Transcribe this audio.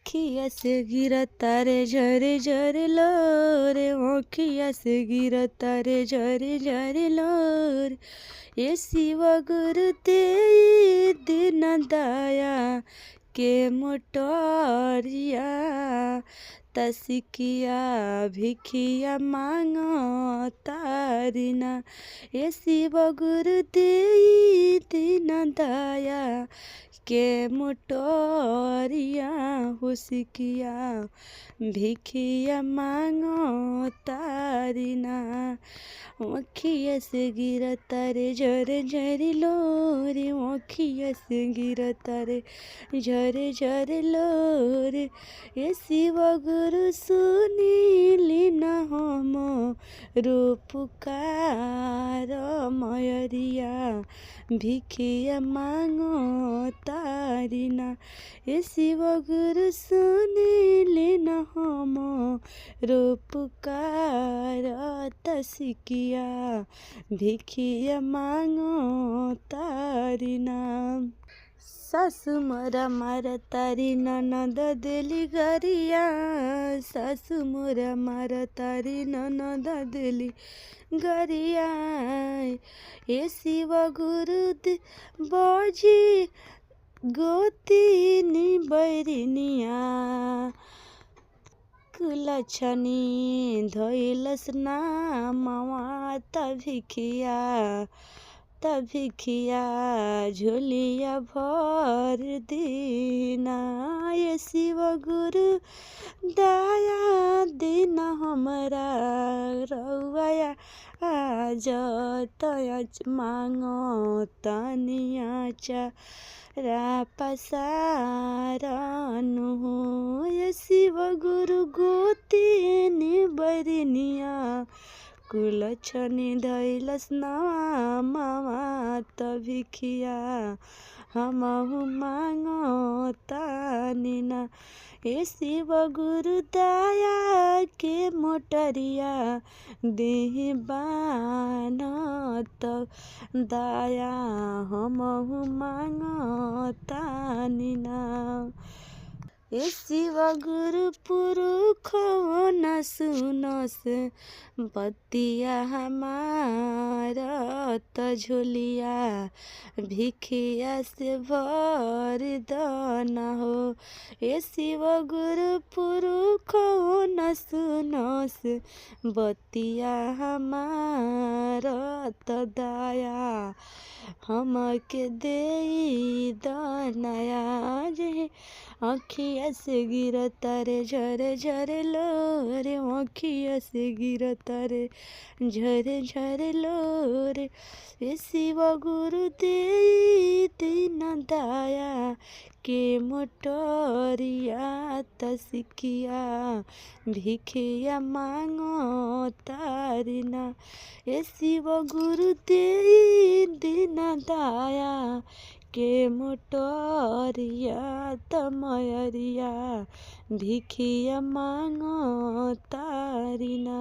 आँखिया से गिरता रे झरे झरे लोर, आँखिया से गिरता रे झरे झरे लोर। ये शिव गुरु तेरी दिन दया के मोटरिया, तसिकिया भिखिया मांगो तारिना। ये शिव गुरु तेरी दिन दया के मोटरिया, हुसिकिया भिखिया मांगो तारिना। आँखिया से गिरता रे झरे झरे लोर, आँखिया से गिरता रे झरे झरे लोर। ये शिव गुरु सुनिली न हम पुकार मयरिया, भिखिया मांगो तारिना। ये शिव गुरु सुनिली न हम पुकार, तसिकिया भिखिया मांगो तारिना। सासु मोरा मारा तारी ननद देली गरिया, सासु मोरा मारा तारी ननद देली गरिया। ये शिव गुरु बजी गोतिनी बैरिनिया, कुलछनी धैलस नामवा तभिखिया झोलिया भर दीना। ये शिव गुरु दया दिन हमरा रउआ आज तया मांगो तनिया चारा पसारनु। ये शिव गुरु गोतिनी बैरिनिया, कुलछनी धैलस नामवा तभिखिया हमहु मांगो तानिना। ये शिव गुरु दया के मोटरिया, देहि बानत दया हमहु मांगो तानिना। ये शिव गुरु पुरुष न सुनस बतिया हमारा, झोलिया भिखिया से भर दना हो। ये शिव गुरु पुरुष न सुनस बतिया हमारा, दया हमके दे दनया। आँखिया से गिरता रे झरे झरे लोर, आँखिया से गिरता रे झरे झरे लोर। ये शिव गुरु दे दिन दया के मोटरिया, तसिकिया भिखिया मांगो तारिना। ये शिव गुरु दे दिन दया के मोटरिया, तमयरिया भिखिया मांगो तारिना।